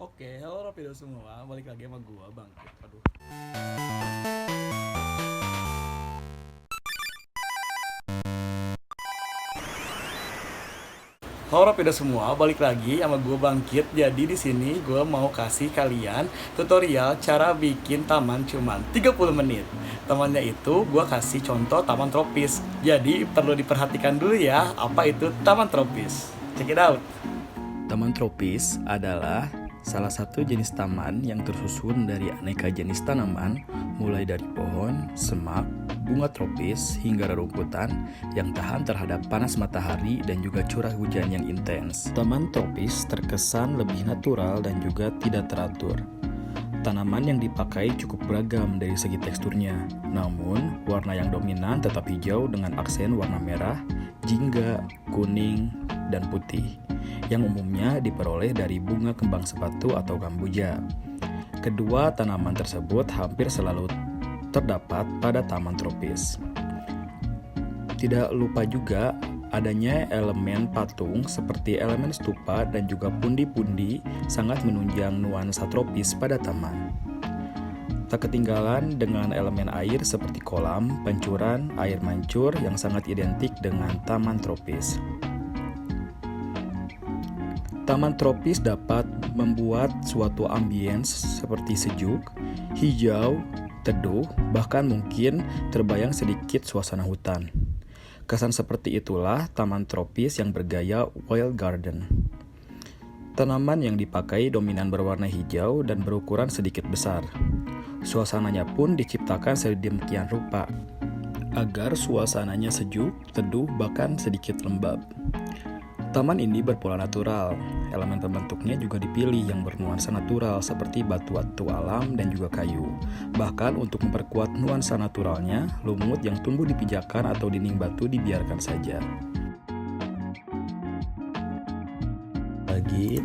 Oke, halo Rapido semua, balik lagi sama gua Bangkit. Aduh. Halo Rapido semua, balik lagi sama gua Bangkit. Jadi di sini gua mau kasih kalian tutorial cara bikin taman cuman 30 menit. Tamannya itu gua kasih contoh taman tropis. Jadi perlu diperhatikan dulu ya, apa itu taman tropis. Check it out. Taman tropis adalah salah satu jenis taman yang tersusun dari aneka jenis tanaman, mulai dari pohon, semak, bunga tropis, hingga rerumputan yang tahan terhadap panas matahari dan juga curah hujan yang intens. Taman tropis terkesan lebih natural dan juga tidak teratur. Tanaman yang dipakai cukup beragam dari segi teksturnya, namun warna yang dominan tetap hijau dengan aksen warna merah, jingga, kuning, dan putih, yang umumnya diperoleh dari bunga kembang sepatu atau kamboja. Kedua tanaman tersebut hampir selalu terdapat pada taman tropis. Tidak lupa juga adanya elemen patung seperti elemen stupa dan juga pundi-pundi sangat menunjang nuansa tropis pada taman. Tak ketinggalan dengan elemen air seperti kolam, pancuran, air mancur yang sangat identik dengan taman tropis. Taman tropis dapat membuat suatu ambience seperti sejuk, hijau, teduh, bahkan mungkin terbayang sedikit suasana hutan. Kesan seperti itulah taman tropis yang bergaya wild garden. Tanaman yang dipakai dominan berwarna hijau dan berukuran sedikit besar. Suasananya pun diciptakan sedemikian rupa, agar suasananya sejuk, teduh, bahkan sedikit lembab. Taman ini berpola natural, elemen pembentuknya juga dipilih yang bernuansa natural seperti batu-batu alam dan juga kayu. Bahkan untuk memperkuat nuansa naturalnya, lumut yang tumbuh di pijakan atau dinding batu dibiarkan saja.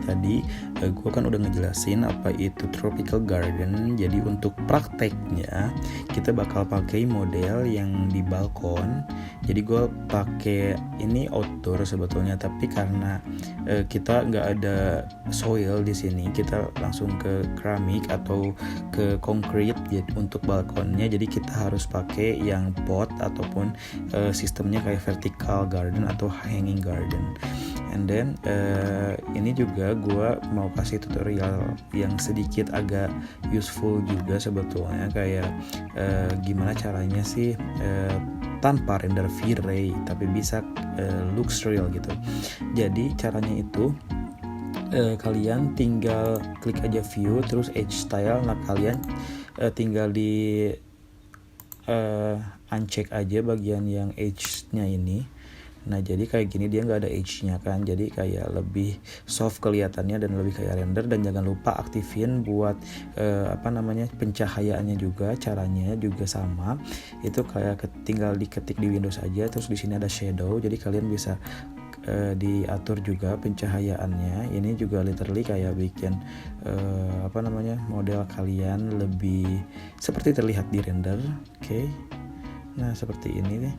Tadi gue kan udah ngejelasin apa itu tropical garden. Jadi untuk prakteknya kita bakal pakai model yang di balkon. Jadi gue pakai ini outdoor sebetulnya, tapi karena kita nggak ada soil di sini, kita langsung ke keramik atau ke concrete untuk balkonnya. Jadi kita harus pakai yang pot ataupun sistemnya kayak vertical garden atau hanging garden. And then ini juga gue mau kasih tutorial yang sedikit agak useful juga sebetulnya, kayak gimana caranya sih tanpa render V-Ray tapi bisa looks real gitu. Jadi caranya itu kalian tinggal klik aja view terus edge style. Nah kalian tinggal di uncheck aja bagian yang edge-nya ini. Nah jadi kayak gini dia nggak ada edge-nya kan, jadi kayak lebih soft kelihatannya dan lebih kayak render. Dan jangan lupa aktifin buat pencahayaannya juga, caranya juga sama. Itu kayak tinggal diketik di Windows aja, terus di sini ada shadow, jadi kalian bisa diatur juga pencahayaannya. Ini juga literally kayak bikin model kalian lebih seperti terlihat di render. Oke. Nah seperti ini nih.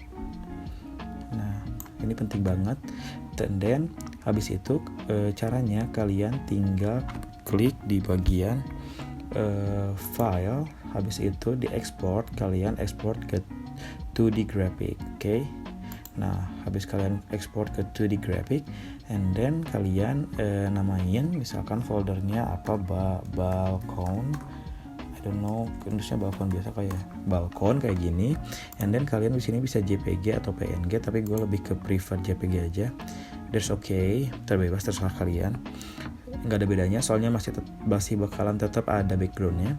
Nah ini penting banget. Dan then habis itu caranya kalian tinggal klik di bagian file, habis itu di export, kalian export ke 2D graphic. Oke. Nah habis kalian export ke 2D graphic, and then kalian namain misalkan foldernya apa, balkon, Indonesia balkon biasa kayak balkon kayak gini. And then kalian di sini bisa JPG atau PNG, tapi gue lebih ke prefer JPG aja. That's okay, terbebas terserah kalian. Nggak ada bedanya, soalnya masih bakalan tetap ada backgroundnya.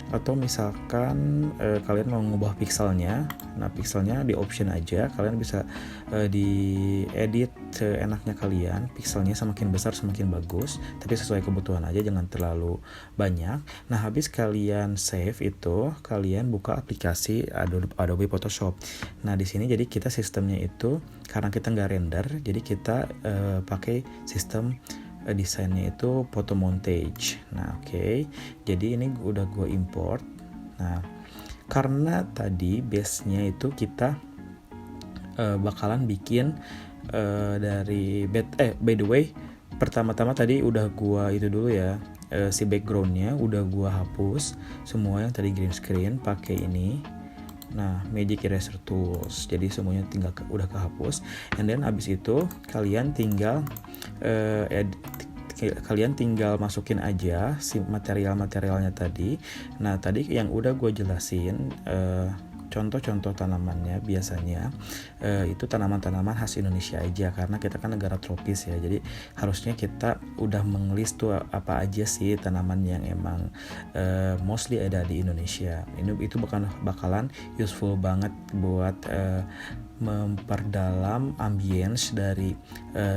Atau misalkan kalian mau ngubah pixelnya, nah pixelnya di option aja, kalian bisa diedit seenaknya kalian. Pixelnya semakin besar semakin bagus, tapi sesuai kebutuhan aja, jangan terlalu banyak. Nah habis kalian save itu, kalian buka aplikasi Adobe Photoshop. Nah di sini jadi kita sistemnya itu karena kita nggak render, jadi kita pakai sistem desainnya itu photo montage. Nah oke. Jadi ini udah gue import. Nah karena tadi base-nya itu kita bakalan bikin dari by the way, pertama-tama tadi udah gue itu dulu ya, si backgroundnya udah gua hapus semua yang tadi green screen pakai ini. Nah, Magic Eraser Tools. Jadi semuanya udah kehapus. And then abis itu kalian tinggal masukin aja si material-materialnya tadi. Nah, tadi yang udah gue jelasin contoh-contoh tanamannya biasanya itu tanaman-tanaman khas Indonesia aja, karena kita kan negara tropis ya, jadi harusnya kita udah mengelis tuh apa aja sih tanaman yang emang mostly ada di Indonesia. Itu bakalan useful banget buat memperdalam ambience dari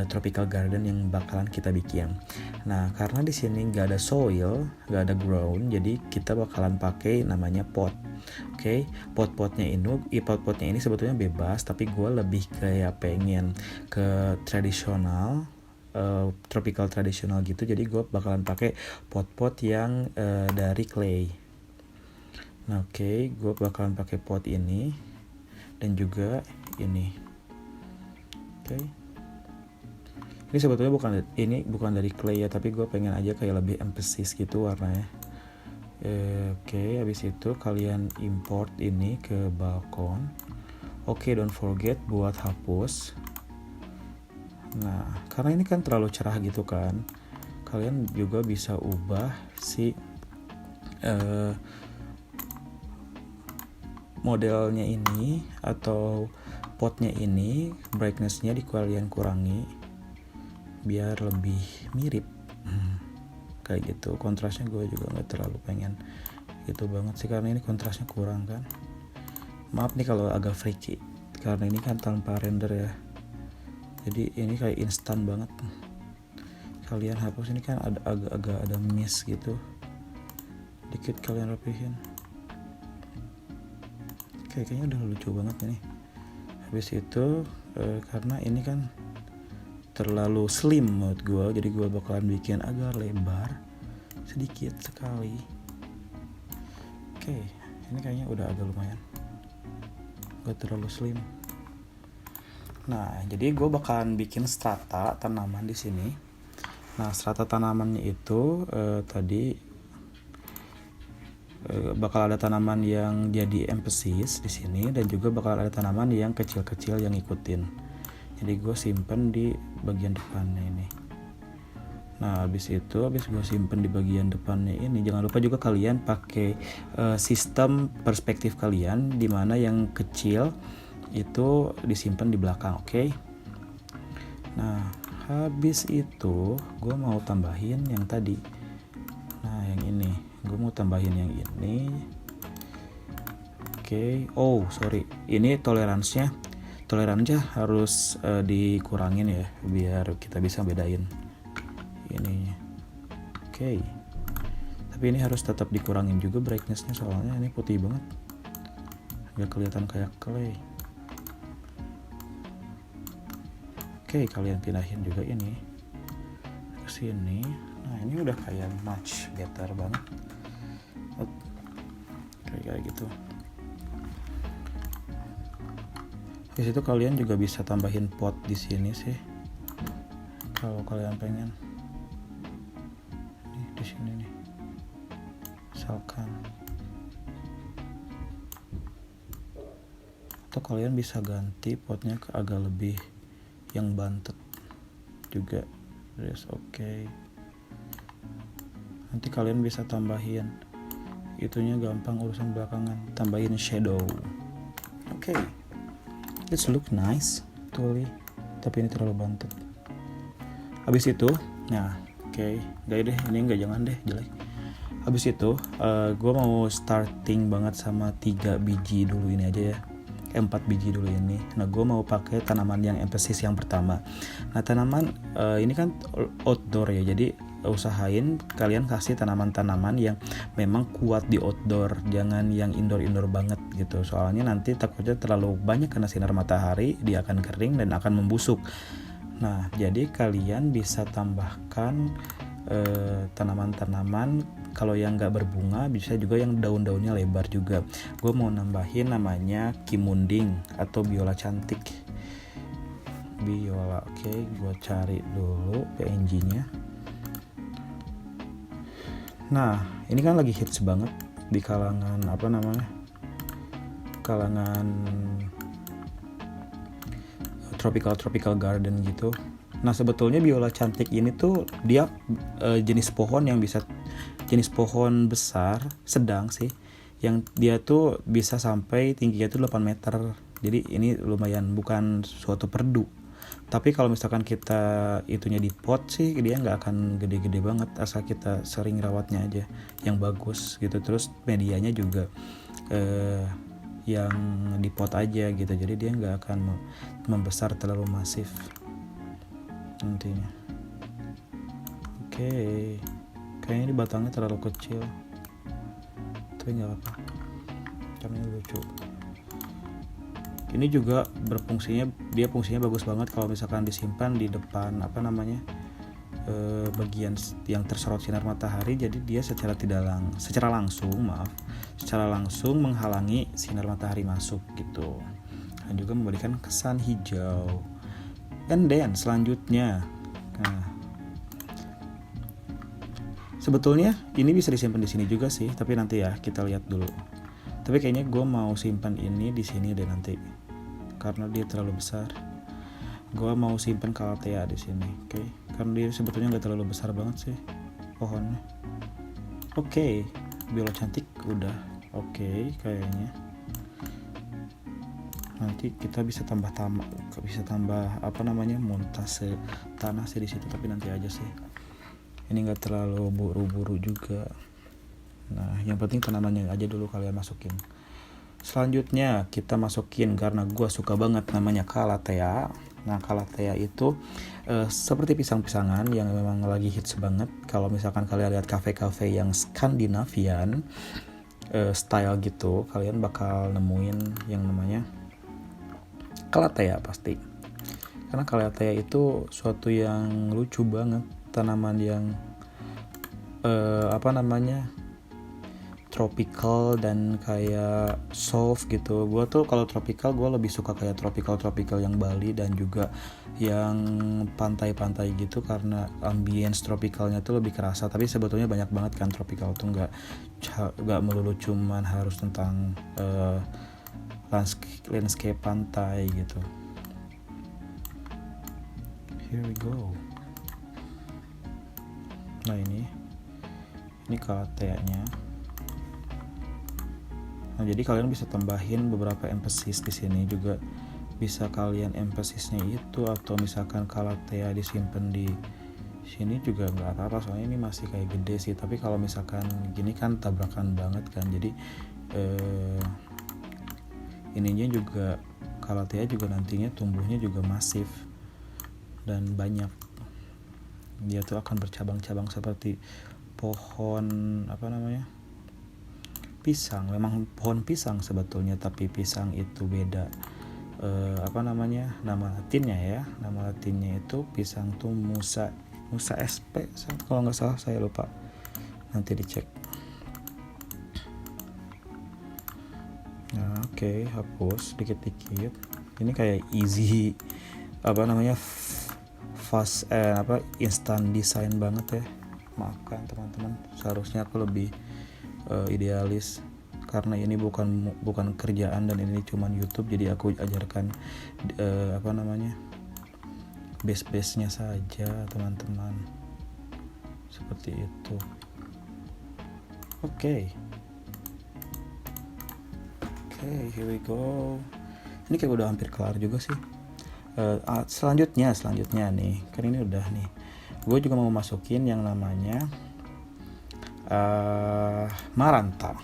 tropical garden yang bakalan kita bikin. Nah, karena di sini nggak ada soil, nggak ada ground, jadi kita bakalan pakai namanya pot. Oke, pot-potnya ini sebetulnya bebas, tapi gue lebih kayak pengen ke tradisional, tropical tradisional gitu. Jadi gue bakalan pakai pot-pot yang dari clay. Nah, oke, gue bakalan pakai pot ini dan juga ini. Oke. Ini sebetulnya bukan dari clay ya, tapi gue pengen aja kayak lebih emphasis gitu warnanya. Oke, habis itu kalian import ini ke balkon. Oke, don't forget buat hapus. Nah, karena ini kan terlalu cerah gitu kan, kalian juga bisa ubah si modelnya ini atau potnya ini, brightness-nya kalian kurangi biar lebih mirip. Kayak gitu. Kontrasnya gue juga nggak terlalu pengen gitu banget sih, karena ini kontrasnya kurang kan. Maaf nih kalau agak freaky, karena ini kan tanpa render ya, jadi ini kayak instan banget. Kalian hapus ini kan agak ada miss gitu, dikit kalian rapihin. Kayaknya udah lucu banget ini. Habis itu karena ini kan terlalu slim menurut gue, jadi gue bakalan bikin agak lebar sedikit sekali. Oke, ini kayaknya udah agak lumayan, gak terlalu slim. Nah, jadi gue bakalan bikin strata tanaman di sini. Nah, strata tanamannya itu tadi bakal ada tanaman yang jadi emphasis di sini, dan juga bakal ada tanaman yang kecil-kecil yang ngikutin. Jadi gue simpen di bagian depannya ini. Nah, habis gue simpen di bagian depannya ini, jangan lupa juga kalian pakai sistem perspektif kalian, dimana yang kecil itu disimpan di belakang. Oke. Nah, habis itu gue mau tambahin yang tadi. Nah, yang ini gue mau tambahin yang ini. Oke. Oh sorry, ini toleransinya harus dikurangin ya, biar kita bisa bedain ininya. Oke. Tapi ini harus tetap dikurangin juga brightness-nya, soalnya ini putih banget, nggak kelihatan kayak clay. Oke, kalian pindahin juga ini ke sini. Nah, ini udah kayak much better banget. Kayak gitu. Di situ kalian juga bisa tambahin pot di sini sih, kalau kalian pengen. Nih, di sini nih, misalkan. Atau kalian bisa ganti potnya ke agak lebih yang bantet juga. Yes, oke. Nanti kalian bisa tambahin itunya, gampang, urusan belakangan. Tambahin shadow. Oke. It's look nice, totally. Tapi ini terlalu bantet. Habis itu, nah, oke, gak deh, ini jangan deh, jelek. Habis itu, gue mau starting banget sama 3 biji dulu ini aja ya. 4 biji dulu ini. Nah, gue mau pakai tanaman yang emphasis yang pertama. Nah, tanaman ini kan outdoor ya, jadi usahain kalian kasih tanaman-tanaman yang memang kuat di outdoor, jangan yang indoor banget gitu, soalnya nanti takutnya terlalu banyak kena sinar matahari, dia akan kering dan akan membusuk. Nah, jadi kalian bisa tambahkan tanaman-tanaman, kalau yang gak berbunga bisa juga yang daun-daunnya lebar juga. Gue mau nambahin namanya kimunding atau biola cantik. Biola, oke, gue cari dulu PNG nya. Nah, ini kan lagi hits banget di kalangan apa namanya? Kalangan tropical garden gitu. Nah, sebetulnya biola cantik ini tuh dia jenis pohon besar, sedang sih. Yang dia tuh bisa sampai tingginya tuh 8 meter. Jadi ini lumayan, bukan suatu perdu. Tapi kalau misalkan kita itunya di pot sih dia nggak akan gede-gede banget, asal kita sering rawatnya aja yang bagus gitu. Terus medianya juga yang di pot aja gitu, jadi dia nggak akan membesar terlalu masif nantinya. Oke, kayaknya di batangnya terlalu kecil, tapi nggak apa-apa karena ini lucu. Ini juga fungsinya bagus banget kalau misalkan disimpan di depan bagian yang tersorot sinar matahari. Jadi dia secara langsung menghalangi sinar matahari masuk gitu, dan juga memberikan kesan hijau. And then selanjutnya, nah, sebetulnya ini bisa disimpan di sini juga sih, tapi nanti ya kita lihat dulu. Tapi kayaknya gue mau simpan ini di sini deh nanti, karena dia terlalu besar. Gue mau simpan calathea di sini, oke? Karena dia sebetulnya nggak terlalu besar banget sih pohonnya. Oke, biola cantik udah oke kayaknya. Nanti kita bisa tambah montase tanah sih di situ, tapi nanti aja sih. Ini nggak terlalu buru-buru juga. Nah, yang penting tanamannya aja dulu kalian masukin. Selanjutnya kita masukin, karena gue suka banget namanya calathea. Nah, calathea itu seperti pisang-pisangan yang memang lagi hits banget. Kalau misalkan kalian lihat kafe-kafe yang Skandinavian style gitu, kalian bakal nemuin yang namanya calathea pasti. Karena calathea itu suatu yang lucu banget, tanaman yang tropical dan kayak soft gitu. Gue tuh kalau tropical gue lebih suka kayak tropical yang Bali dan juga yang pantai-pantai gitu, karena ambience tropicalnya tuh lebih kerasa. Tapi sebetulnya banyak banget kan tropical tuh nggak melulu cuman harus tentang landscape pantai gitu. Here we go. Nah, ini calathea-nya. Nah, jadi kalian bisa tambahin beberapa emphasis di sini juga. Bisa kalian emphasisnya itu, atau misalkan calathea disimpan di sini juga nggak apa-apa, soalnya ini masih kayak gede sih. Tapi kalau misalkan gini kan tabrakan banget kan, jadi ininya juga calathea juga nantinya tumbuhnya juga masif dan banyak. Dia tuh akan bercabang-cabang seperti pohon pisang. Memang pohon pisang sebetulnya, tapi pisang itu beda. Nama latinnya itu pisang tuh Musa SP kalau nggak salah, saya lupa, nanti dicek. Nah, oke, hapus dikit-dikit. Ini kayak easy fast instant design banget ya. Maafkan teman-teman, seharusnya aku lebih idealis, karena ini bukan kerjaan dan ini cuman YouTube, jadi aku ajarkan base-nya saja teman-teman, seperti itu. Oke, here we go. Ini kayak udah hampir kelar juga sih. Selanjutnya nih, kan ini udah nih, gue juga mau masukin yang namanya maranta.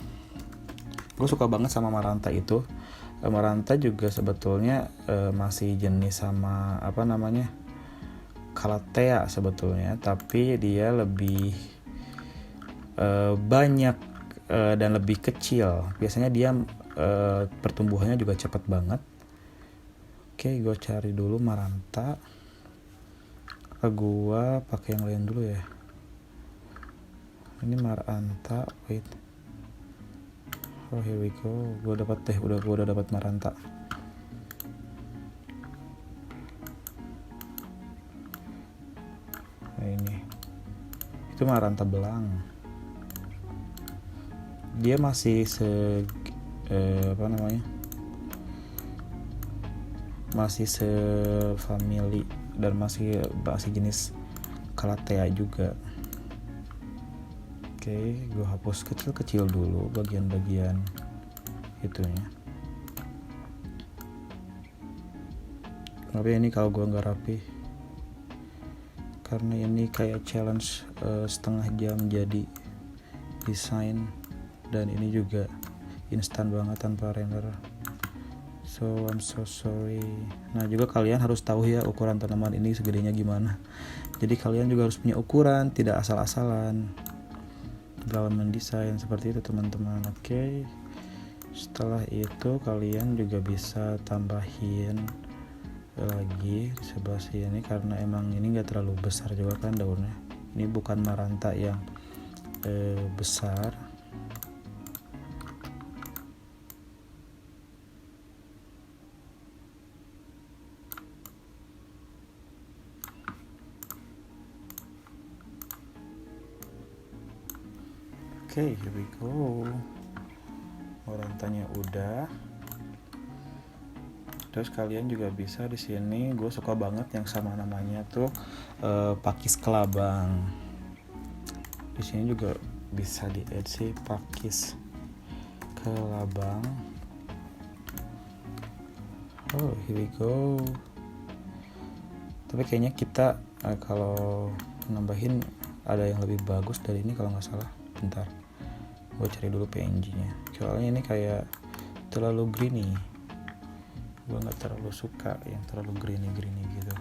Gue suka banget sama maranta itu. Maranta juga sebetulnya masih jenis sama calathea sebetulnya, tapi dia lebih banyak dan lebih kecil. Biasanya dia pertumbuhannya juga cepat banget. Oke, gue cari dulu maranta. Gue pakai yang lain dulu ya. Ini maranta, wait. Oh, here we go. Gue udah dapat maranta. Nah, ini. Itu maranta belang. dia masih masih family dan masih jenis Calathea juga. Oke, gue hapus kecil-kecil dulu bagian-bagian itunya. Tapi ini kalau gue nggak rapi, karena ini kayak challenge setengah jam jadi desain, dan ini juga instan banget tanpa render. So I'm so sorry. Nah juga kalian harus tahu ya ukuran tanaman ini segedenya gimana. Jadi kalian juga harus punya ukuran, tidak asal-asalan dalam mendesain seperti itu teman-teman. Oke. Setelah itu kalian juga bisa tambahin lagi di sebelah sini, karena emang ini enggak terlalu besar juga kan daunnya. Ini bukan maranta yang besar. Oke, here we go. Marantanya udah. Terus kalian juga bisa di sini, gue suka banget yang sama namanya tuh pakis kelabang. Di sini juga bisa di-add sih pakis kelabang. Oh, here we go. Tapi kayaknya kita kalau nambahin ada yang lebih bagus dari ini kalau nggak salah. Bentar, gue cari dulu PNG-nya. Soalnya ini kayak terlalu greeny. Gue nggak terlalu suka yang terlalu greeny gitu.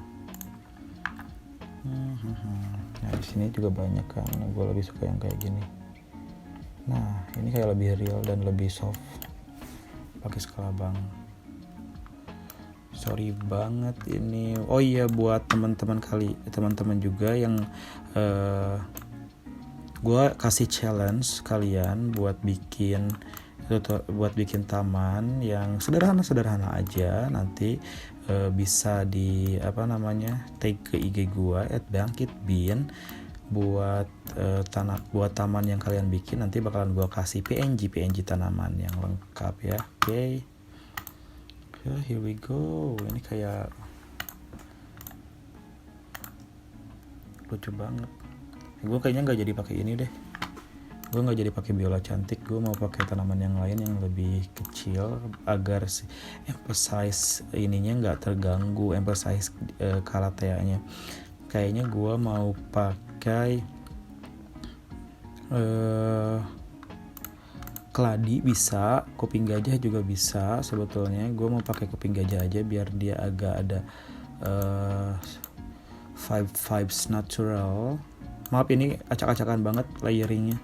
Nah di sini juga banyak kan. Gue lebih suka yang kayak gini. Nah ini kayak lebih real dan lebih soft. Pakai kelabang. Sorry banget ini. Oh iya, buat teman-teman juga yang gue kasih challenge kalian buat bikin taman yang sederhana aja. Nanti bisa di tag ke IG gue @bangkitbean buat taman yang kalian bikin. Nanti bakalan gue kasih PNG tanaman yang lengkap ya. Oke. Here we go. Ini kayak lucu banget. Gue kayaknya nggak jadi pakai ini deh. Gue nggak jadi pakai biola cantik. Gue mau pakai tanaman yang lain yang lebih kecil agar emphasize ininya nggak terganggu, emphasize Calathea-nya. Kayaknya gue mau pakai keladi bisa, kuping gajah juga bisa sebetulnya. Gue mau pakai kuping gajah aja biar dia agak ada vibes natural. Maaf ini acak-acakan banget layeringnya.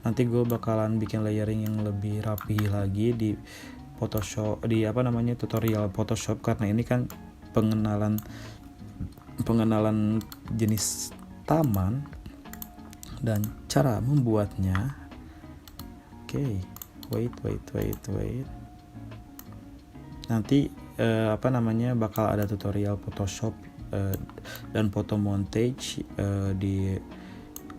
Nanti gue bakalan bikin layering yang lebih rapi lagi di Photoshop, di tutorial Photoshop, karena ini kan pengenalan jenis taman dan cara membuatnya. Oke, wait. Nanti bakal ada tutorial Photoshop dan photo montage di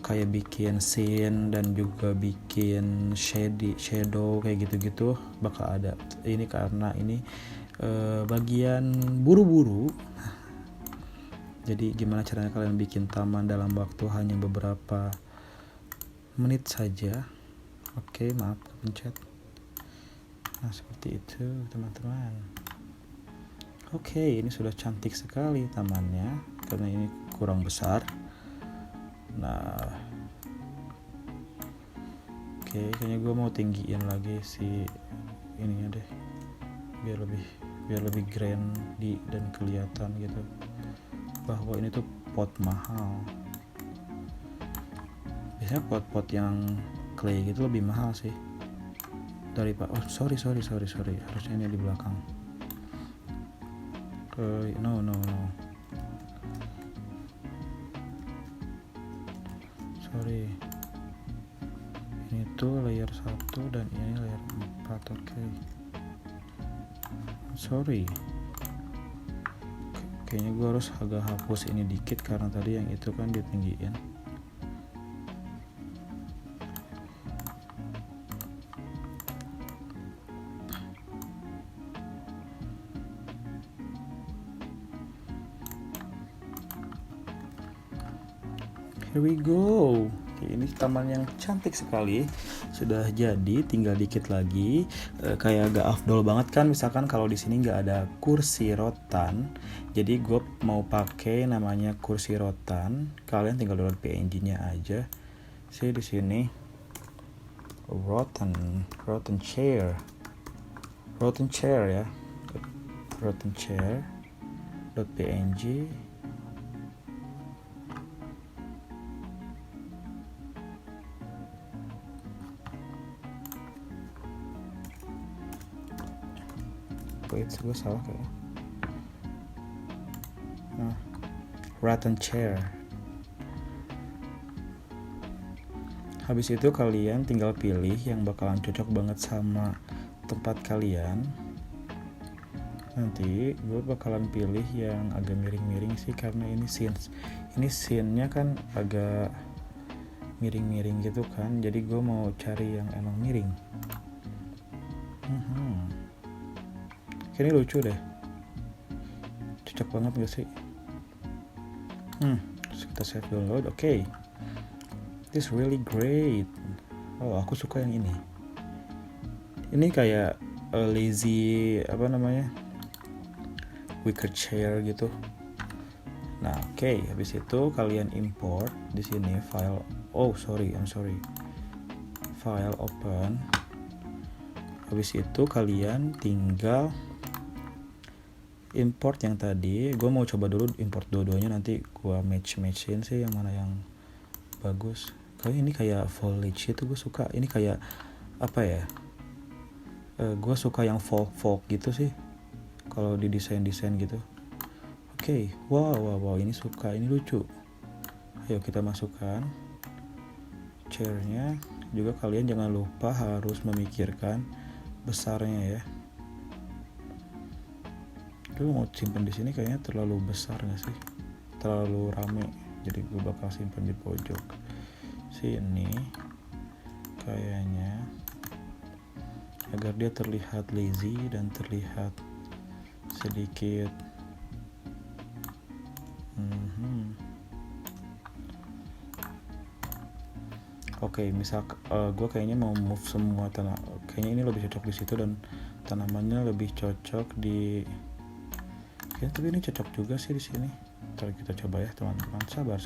kayak bikin scene dan juga bikin shadow kayak gitu-gitu bakal ada. Ini karena ini bagian buru-buru. Jadi gimana caranya kalian bikin taman dalam waktu hanya beberapa menit saja. Oke, maaf kepencet. Nah seperti itu teman-teman. Oke, ini sudah cantik sekali tamannya karena ini kurang besar. Nah, oke, kayaknya gue mau tinggiin lagi si ininya deh, biar lebih grand dan kelihatan gitu bahwa ini tuh pot mahal. Biasanya pot yang clay gitu lebih mahal sih daripada. Oh sorry, harusnya ini di belakang. No. Sorry, ini tuh layer 1 dan ini layer 4. Oke. Sorry, kayaknya gue harus agak hapus ini dikit karena tadi yang itu kan ditinggiin. Here we go. Oke, ini taman yang cantik sekali. Sudah jadi, tinggal dikit lagi. Kayak agak afdol banget kan, misalkan kalau di sini nggak ada kursi rotan. Jadi gue mau pakai namanya kursi rotan. Kalian tinggal download PNG-nya aja. Sih di sini. Rotan chair ya. Rotan chair. .png. Wait, gue salah kayaknya. Nah, rotan chair. Habis itu kalian tinggal pilih yang bakalan cocok banget sama tempat kalian. Nanti gue bakalan pilih yang agak miring-miring sih, karena ini scene-nya kan agak miring-miring gitu kan. Jadi gue mau cari yang emang miring. Ini lucu deh. Cocok banget gak sih? Terus kita save download. Oke. This really great. Oh, aku suka yang ini. Ini kayak lazy wicker chair gitu. Nah, oke. Habis itu kalian import di sini file. I'm sorry. File open. Habis itu kalian tinggal import yang tadi. Gue mau coba dulu import dua-duanya, nanti gue match-matchin sih yang mana yang bagus. Kali ini kayak foliage itu gue suka. Ini kayak apa ya? Gue suka yang folk gitu sih. Kalau di desain gitu. Oke. Wow, ini suka, ini lucu. Ayo kita masukkan chairnya. Juga kalian jangan lupa harus memikirkan besarnya ya. Gue mau simpan di sini kayaknya terlalu besar nggak sih? Terlalu rame. Jadi gue bakal simpan di pojok sini kayaknya, agar dia terlihat lazy dan terlihat sedikit Oke, misal gue kayaknya mau move semua kayaknya ini lebih cocok di situ, dan tanamannya lebih cocok di ya, tapi ini cocok juga sih di sini. Ntar kita coba ya teman-teman, sabar.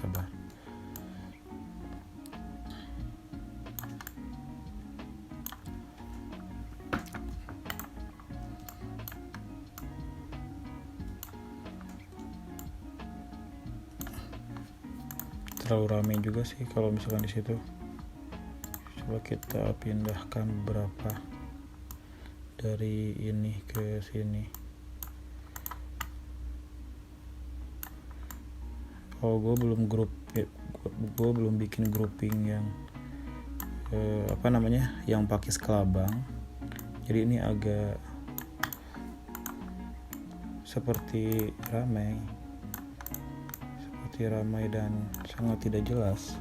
Terlalu ramai juga sih kalau misalkan di situ. Coba kita pindahkan beberapa dari ini ke sini. Oh, gue belum bikin grouping yang yang pakai skelabang. Jadi ini agak seperti ramai dan sangat tidak jelas.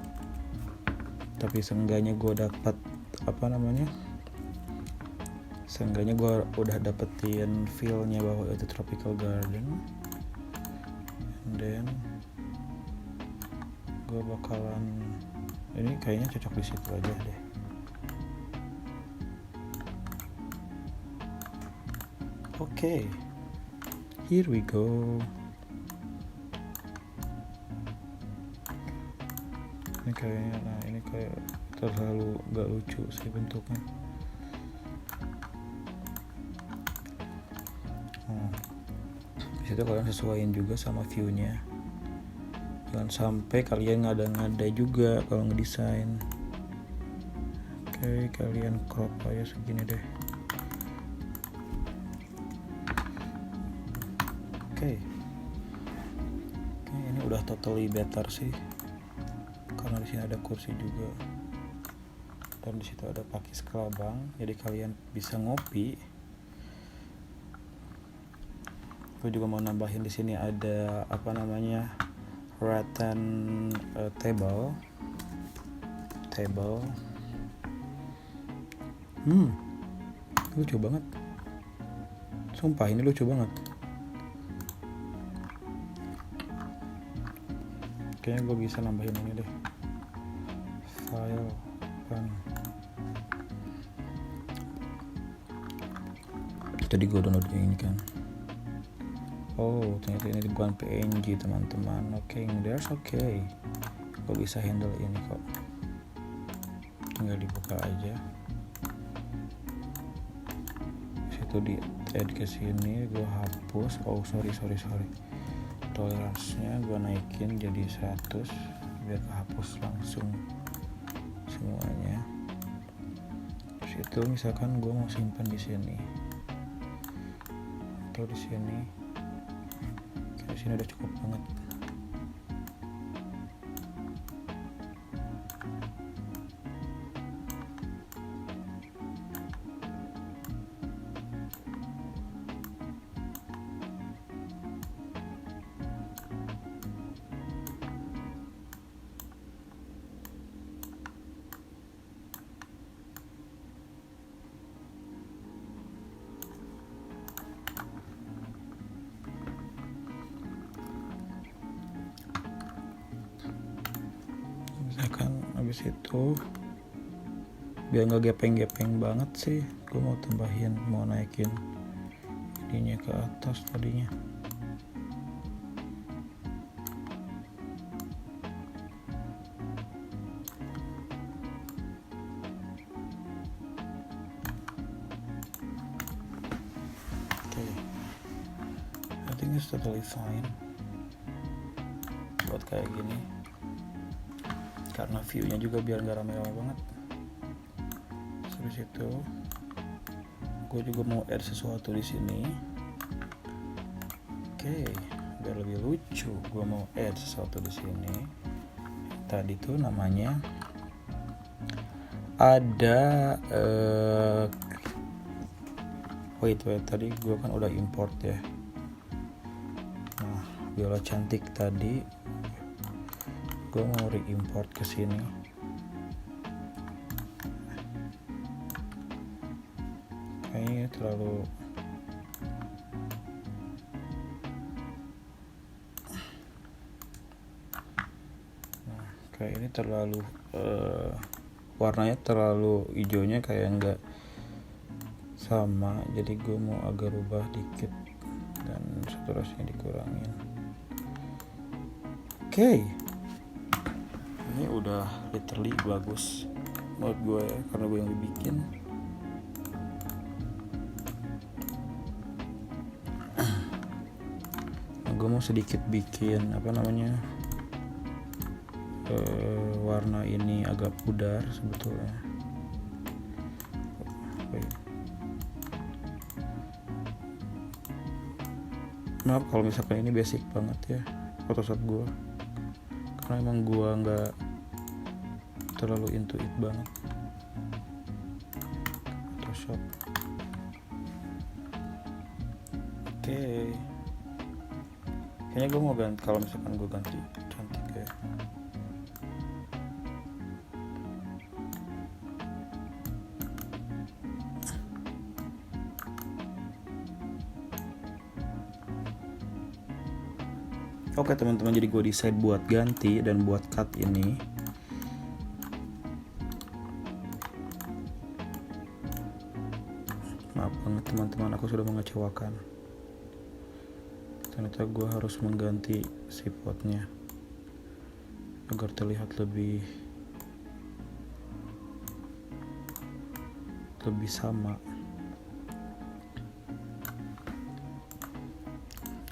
Tapi seenggaknya gue dapat seenggaknya gue udah dapetin feel-nya bahwa itu tropical garden. And then gue bakalan ini kayaknya cocok di situ aja deh. Oke. Here we go. Ini kayak terlalu gak lucu sih bentuknya. Disitu kalian sesuaiin juga sama view-nya. Jangan sampai kalian ngada-ngada juga kalau ngedesain. Oke, kalian crop aja segini deh. Oke, ini udah totally better sih. Karena di sini ada kursi juga. Dan di situ ada pakis kelabang, jadi kalian bisa ngopi. Gue juga mau nambahin di sini ada rattan table. Lucu banget. Sumpah ini lucu banget. Kayaknya gue bisa nambahin ini deh. file kan. Tadi gue download ini kan. Oh ternyata ini bukan PNG teman-teman. Oke, there's okay. Gue bisa handle ini kok. Tinggal dibuka aja. Situ di add ke sini, gue hapus. Oh sorry. Toleransinya gue naikin jadi 100 biar kehapus langsung semuanya. Situ misalkan gue mau simpan di sini atau di sini. Di sini udah cukup banget. Misalkan habis itu biar nggak gepeng-gepeng banget sih, gue mau naikin ininya ke atas tadinya. Oke, I think it's totally fine buat kayak gini. Karena view-nya juga biar nggak rame-rame banget. Habis itu, gue juga mau add sesuatu di sini. Oke, biar lebih lucu, gue mau add sesuatu di sini. Tadi tuh namanya ada wait tadi gue kan udah import ya. Nah, biola cantik tadi gue mau re-import ke sini. Kayaknya terlalu kayak ini terlalu warnanya terlalu hijaunya kayak enggak sama, jadi gue mau agak rubah dikit dan saturasinya dikurangin. Oke. Ini udah literally bagus menurut gue ya, karena gue yang bikin. Nah, gue mau sedikit bikin warna ini agak pudar sebetulnya. Maaf kalau misalkan ini basic banget ya Photoshop gue, karena emang gue nggak terlalu into it banget Photoshop. Oke. Kayaknya gue mau ganti, kalau misalkan gue ganti cantik ya. Oke teman-teman, jadi gue decide buat ganti dan buat cut ini. Maaf banget teman-teman, aku sudah mengecewakan. Ternyata gue harus mengganti si potnya agar terlihat lebih sama.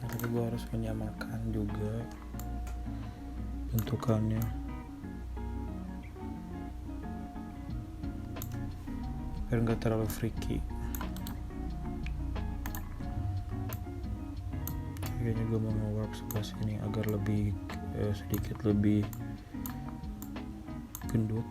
Tapi gue harus menyamakan juga bentukannya biar nggak terlalu freaky. Kayaknya gue mau nge-warp sebelah sini agar lebih sedikit lebih gendut.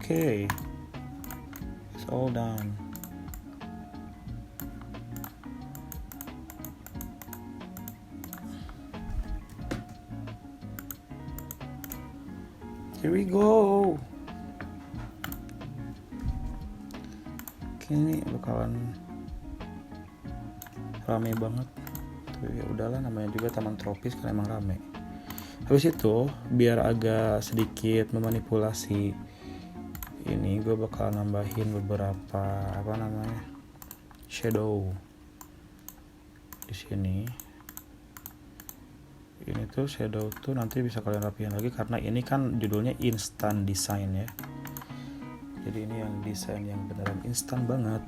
Okay, it's all done. Here we go. ini bakalan rame banget. Tuh, ya udahlah, namanya juga taman tropis kan emang rame. Habis itu biar agak sedikit memanipulasi ini, gue bakal nambahin beberapa shadow di sini. Ini tuh shadow tuh nanti bisa kalian rapihin lagi karena ini kan judulnya instant design ya. Jadi ini yang desain yang beneran instan banget.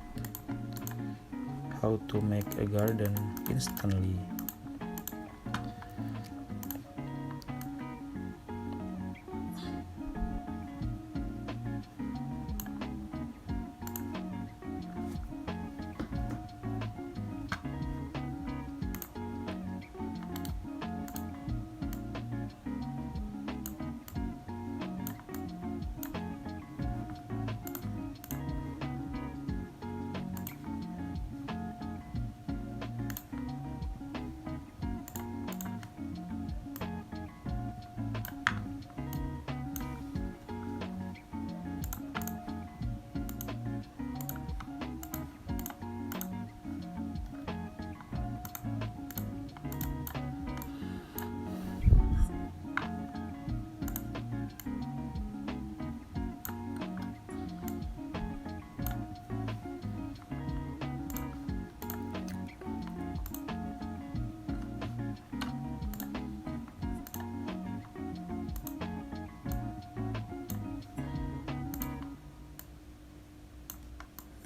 How to make a garden instantly.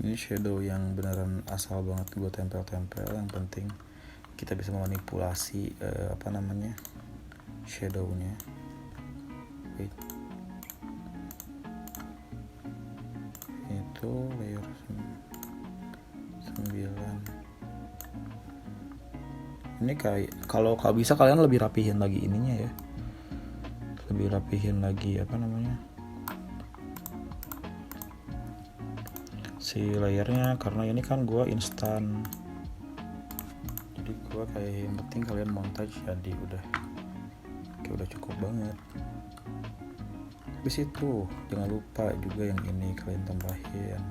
Ini shadow yang beneran asal banget gue tempel-tempel. Yang penting kita bisa memanipulasi shadownya. Wait. Itu layer 9. Ini kayak kalau bisa kalian lebih rapihin lagi ininya ya. Lebih rapihin lagi si layernya, karena ini kan gue instan, jadi gue kayak yang penting kalian montage jadi udah cukup banget. Habis itu jangan lupa juga yang ini kalian tambahin.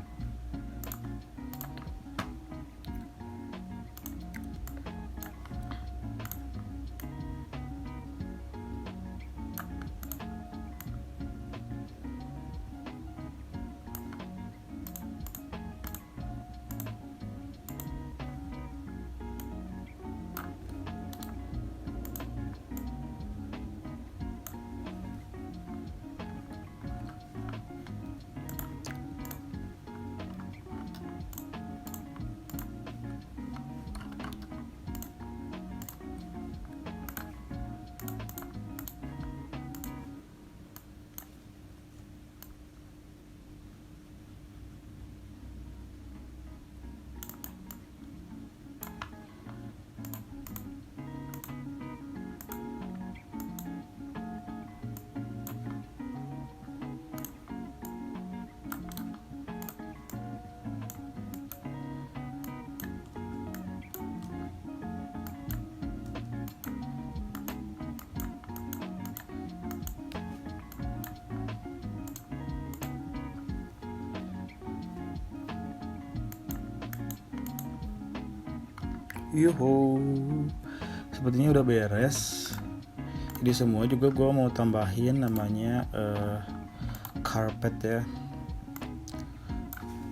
Yuhu, sepertinya udah beres. Jadi semua juga gue mau tambahin namanya carpet ya,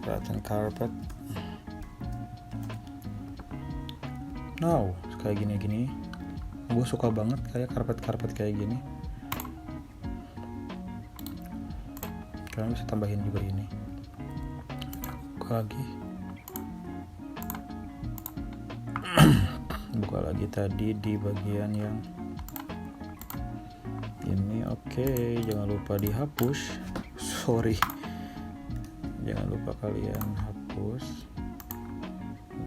peralatan carpet. Now kayak gini, gue suka banget kayak karpet kayak gini. Kalian bisa tambahin juga ini. Buka lagi tadi di bagian yang ini. Oke, jangan lupa dihapus. Jangan lupa kalian hapus.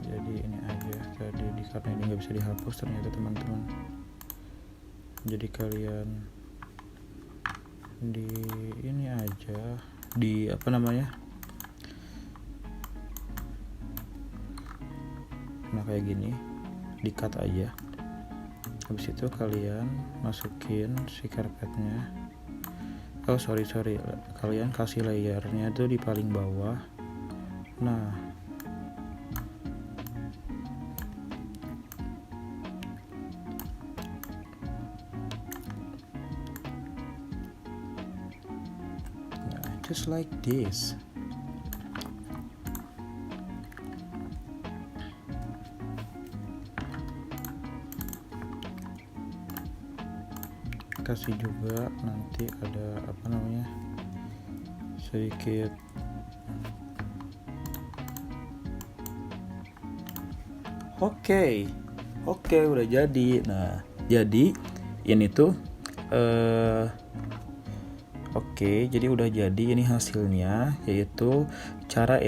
Jadi ini aja tadi karena ini nggak bisa dihapus ternyata teman-teman. Jadi kalian di ini aja di nah kayak gini, di cut aja. Habis itu kalian masukin si karpetnya. Kalian kasih layernya tuh di paling bawah, Nah, just like this. Kasih juga nanti ada apa namanya, sedikit oke udah jadi. Nah, jadi ini tuh jadi udah jadi. Ini hasilnya, yaitu cara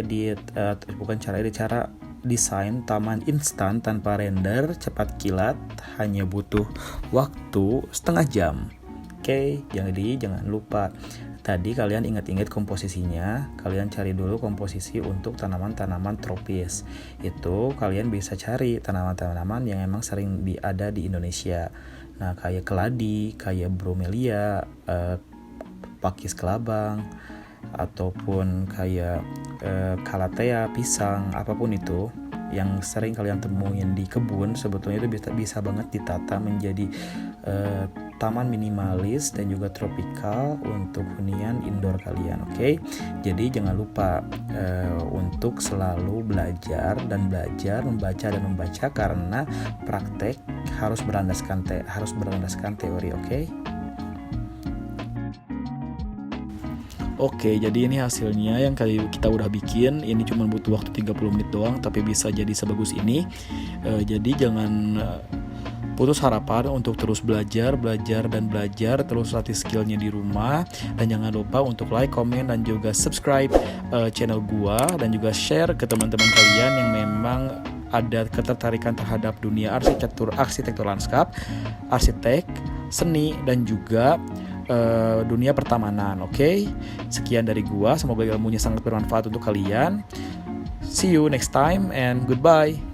desain taman instan tanpa render, cepat kilat, hanya butuh waktu setengah jam. Jadi jangan lupa tadi kalian ingat-ingat komposisinya. Kalian cari dulu komposisi untuk tanaman-tanaman tropis. Itu kalian bisa cari tanaman-tanaman yang emang sering ada di Indonesia. Nah, kayak keladi, kayak bromelia, pakis kelabang, ataupun kayak calathea, pisang, apapun itu yang sering kalian temuin di kebun, sebetulnya itu bisa banget ditata menjadi taman minimalis dan juga tropikal untuk hunian indoor kalian. Jadi jangan lupa untuk selalu belajar, membaca dan membaca, karena praktek harus berlandaskan teori. Jadi ini hasilnya yang kita udah bikin. Ini cuma butuh waktu 30 menit doang, tapi bisa jadi sebagus ini. Jadi jangan putus harapan untuk terus belajar, terus latih skillnya di rumah. Dan jangan lupa untuk like, komen, dan juga subscribe channel gua, dan juga share ke teman-teman kalian yang memang ada ketertarikan terhadap dunia arsitektur lanskap, arsitek, seni, dan juga dunia pertamanan. Sekian dari gua, semoga ilmunya sangat bermanfaat untuk kalian. See you next time and goodbye.